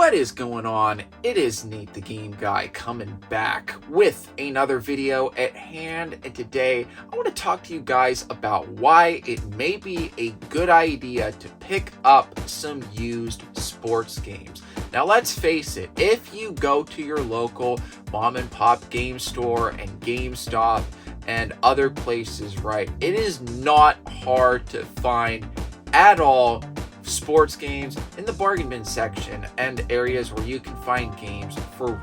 What is going on? It is Nate the Game Guy coming back with another video at hand, and today I want to talk to you guys about why it may be a good idea to pick up some used sports games. Now let's face it, if you go to your local mom and pop game store and GameStop and other places, right, it is not hard to find at all sports games in the bargain bin section and areas where you can find games for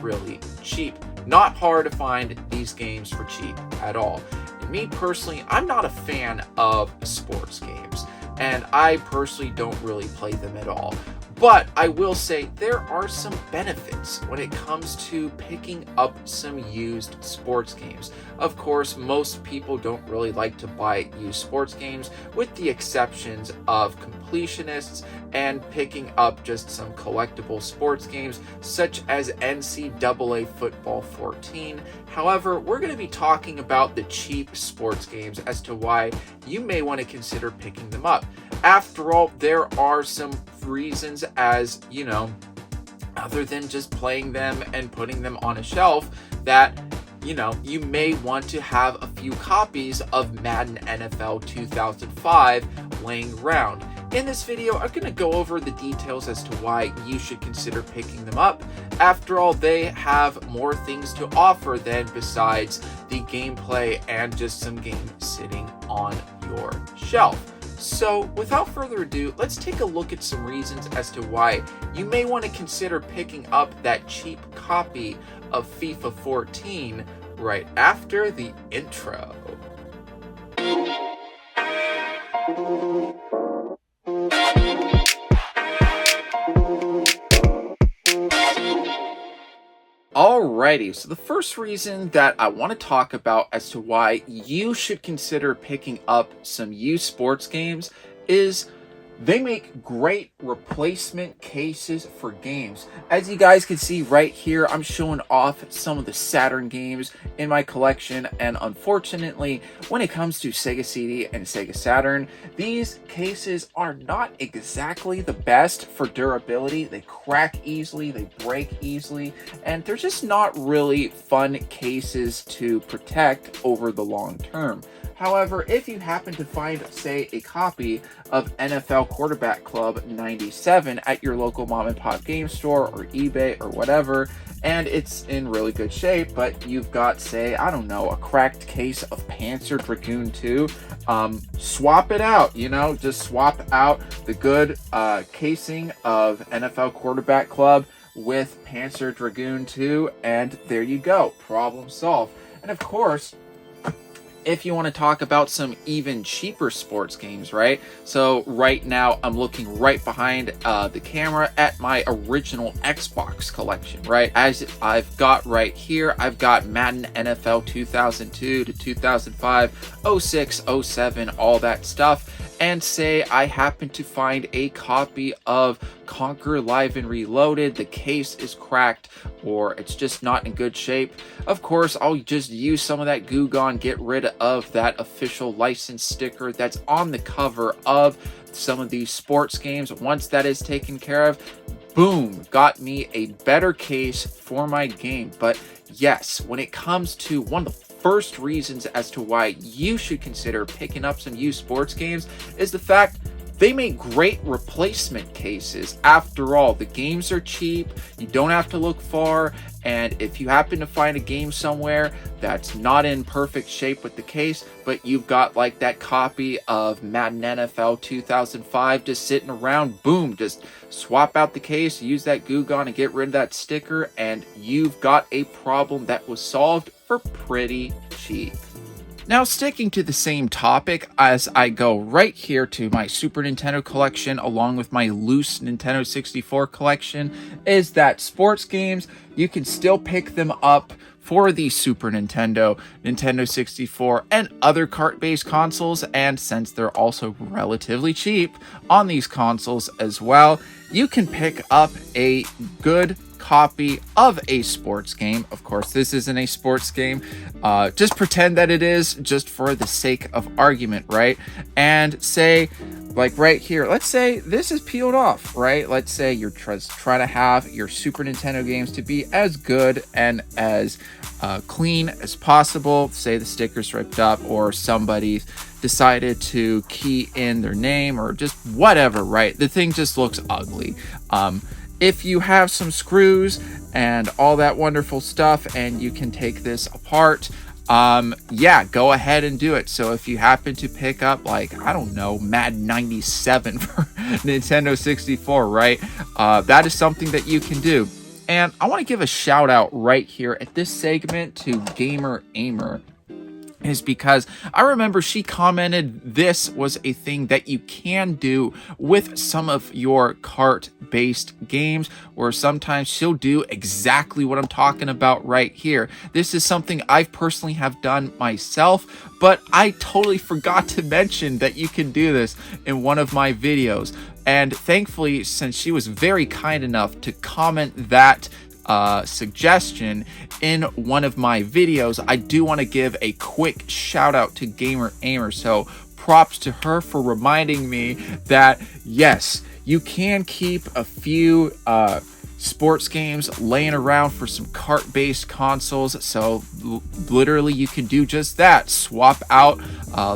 really cheap. Not hard to find these games for cheap at all. And me personally, I'm not a fan of sports games, and I personally don't really play them at all. But I will say there are some benefits when it comes to picking up some used sports games. Of course, most people don't really like to buy used sports games, with the exceptions of completionists and picking up just some collectible sports games such as NCAA Football 14. However, we're going to be talking about the cheap sports games as to why you may want to consider picking them up. After all, there are some reasons, as you know, other than just playing them and putting them on a shelf, that you may want to have a few copies of Madden NFL 2005 laying around. In this video, I'm going to go over the details as to why you should consider picking them up. After all, they have more things to offer than besides the gameplay and just some games sitting on your shelf. So without further ado, let's take a look at some reasons as to why you may want to consider picking up that cheap copy of FIFA 14 right after the intro. Alrighty, so the first reason that I want to talk about as to why you should consider picking up some used sports games is they make great replacement cases for games. As you guys can see right here, I'm showing off some of the Saturn games in my collection, and unfortunately, when it comes to Sega CD and Sega Saturn, these cases are not exactly the best for durability. They crack easily, they break easily, and they're just not really fun cases to protect over the long term. However, if you happen to find, say, a copy of NFL Quarterback Club 97 at your local mom and pop game store or eBay or whatever, and it's in really good shape, but you've got, say, I don't know, a cracked case of Panzer Dragoon 2, swap it out, just swap out the good casing of NFL Quarterback Club with Panzer Dragoon 2, and there you go, problem solved. And of course, if you want to talk about some even cheaper sports games, right? So right now I'm looking right behind the camera at my original Xbox collection, right? As I've got right here, I've got Madden NFL 2002 to 2005, 06, 07, all that stuff. And say I happen to find a copy of Conquer Live and Reloaded, the case is cracked or it's just not in good shape. Of course, I'll just use some of that Goo Gone, get rid of that official license sticker that's on the cover of some of these sports games. Once that is taken care of, boom, got me a better case for my game. But yes, when it comes to one of the first reasons as to why you should consider picking up some used sports games is the fact they make great replacement cases. After all, the games are cheap, you don't have to look far, and if you happen to find a game somewhere that's not in perfect shape with the case, but you've got like that copy of Madden NFL 2005 just sitting around, boom, just swap out the case, use that Goo Gone and get rid of that sticker, and you've got a problem that was solved for pretty cheap. Now, sticking to the same topic, as I go right here to my Super Nintendo collection along with my loose Nintendo 64 collection, is that sports games, you can still pick them up for the Super Nintendo, Nintendo 64, and other cart-based consoles, and since they're also relatively cheap on these consoles as well, you can pick up a good copy of a sports game. Of course, this isn't a sports game. Just pretend that it is, just for the sake of argument, right? And say like right here, let's say this is peeled off, right? Let's say you're trying to have your Super Nintendo games to be as good and as clean as possible. Say the sticker's ripped up, or somebody decided to key in their name, or just whatever, right? The thing just looks ugly. If you have some screws and all that wonderful stuff and you can take this apart, yeah, go ahead and do it. So if you happen to pick up, like, I don't know, Madden 97 for Nintendo 64, right? That is something that you can do. And I want to give a shout out right here at this segment to Gamer Aimer, is because I remember she commented this was a thing that you can do with some of your cart-based games, where sometimes she'll do exactly what I'm talking about right here. This is something I personally have done myself, but I totally forgot to mention that you can do this in one of my videos. And thankfully, since she was very kind enough to comment that suggestion in one of my videos, I do want to give a quick shout out to Gamer Aimer. So props to her for reminding me that yes, you can keep a few sports games laying around for some cart-based consoles. So literally you can do just that. Swap out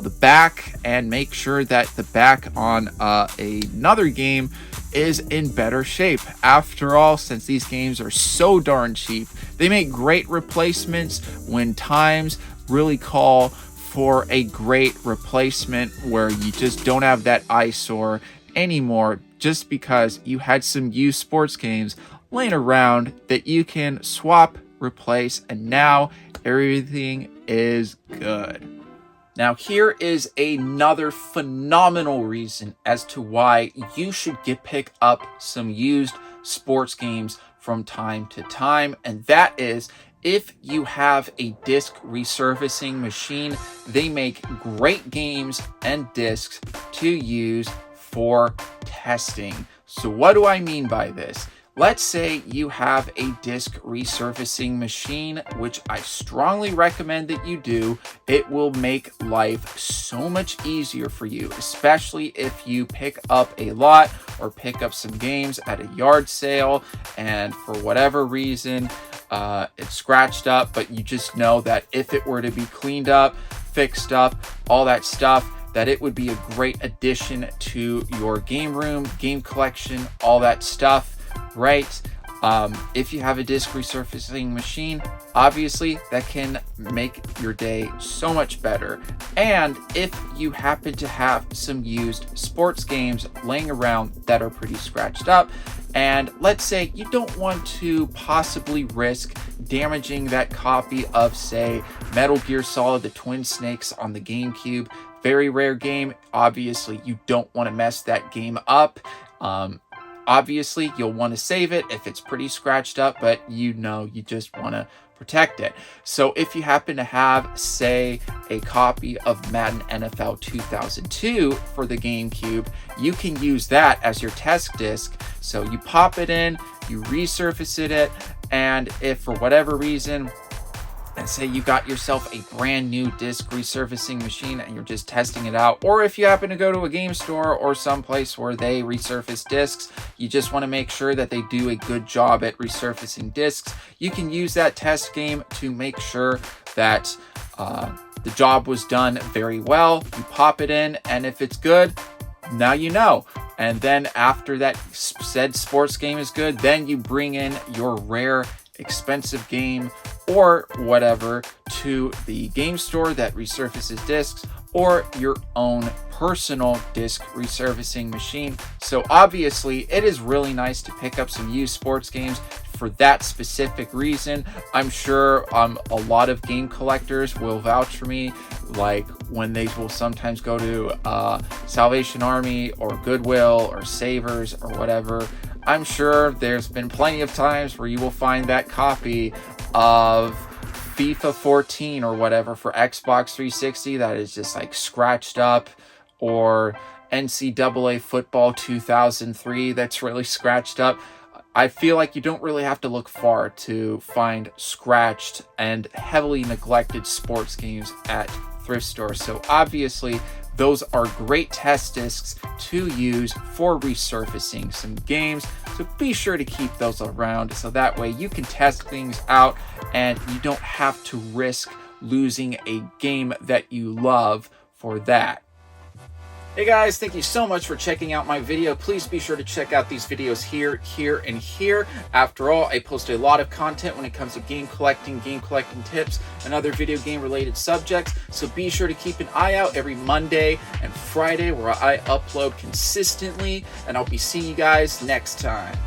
the back and make sure that the back on another game is in better shape. After all, since these games are so darn cheap, they make great replacements when times really call for a great replacement, where you just don't have that eyesore anymore, just because you had some used sports games laying around that you can swap, replace, and now everything is good. Now, here is another phenomenal reason as to why you should pick up some used sports games from time to time, and that is if you have a disc resurfacing machine. They make great games and discs to use for testing. So what do I mean by this? Let's say you have a disc resurfacing machine, which I strongly recommend that you do. It will make life so much easier for you, especially if you pick up a lot or pick up some games at a yard sale and for whatever reason it's scratched up, but you just know that if it were to be cleaned up, fixed up, all that stuff, that it would be a great addition to your game room, game collection, all that stuff. Right? If you have a disc resurfacing machine, obviously that can make your day so much better. And if you happen to have some used sports games laying around that are pretty scratched up, and let's say you don't want to possibly risk damaging that copy of, say, Metal Gear Solid: The Twin Snakes on the GameCube, very rare game, obviously you don't want to mess that game up. Obviously, you'll want to save it if it's pretty scratched up, but you just want to protect it. So if you happen to have, say, a copy of Madden NFL 2002 for the GameCube, you can use that as your test disc. So you pop it in, you resurface it, and if for whatever reason, and say you got yourself a brand new disc resurfacing machine and you're just testing it out, or if you happen to go to a game store or someplace where they resurface discs, you just want to make sure that they do a good job at resurfacing discs, you can use that test game to make sure that the job was done very well. You pop it in, and if it's good, now you know. And then after that said sports game is good, then you bring in your rare, expensive game or whatever to the game store that resurfaces discs, or your own personal disc resurfacing machine. So obviously it is really nice to pick up some used sports games for that specific reason. I'm sure a lot of game collectors will vouch for me, like when they will sometimes go to Salvation Army or Goodwill or Savers or whatever. I'm sure there's been plenty of times where you will find that copy of FIFA 14 or whatever for Xbox 360 that is just like scratched up, or NCAA football 2003 that's really scratched up. I feel like you don't really have to look far to find scratched and heavily neglected sports games at thrift store. So obviously, those are great test discs to use for resurfacing some games. So be sure to keep those around so that way you can test things out and you don't have to risk losing a game that you love for that. Hey guys, thank you so much for checking out my video. Please be sure to check out these videos here, here, and here. After all, I post a lot of content when it comes to game collecting tips, and other video game related subjects. So be sure to keep an eye out every Monday and Friday where I upload consistently, and I'll be seeing you guys next time.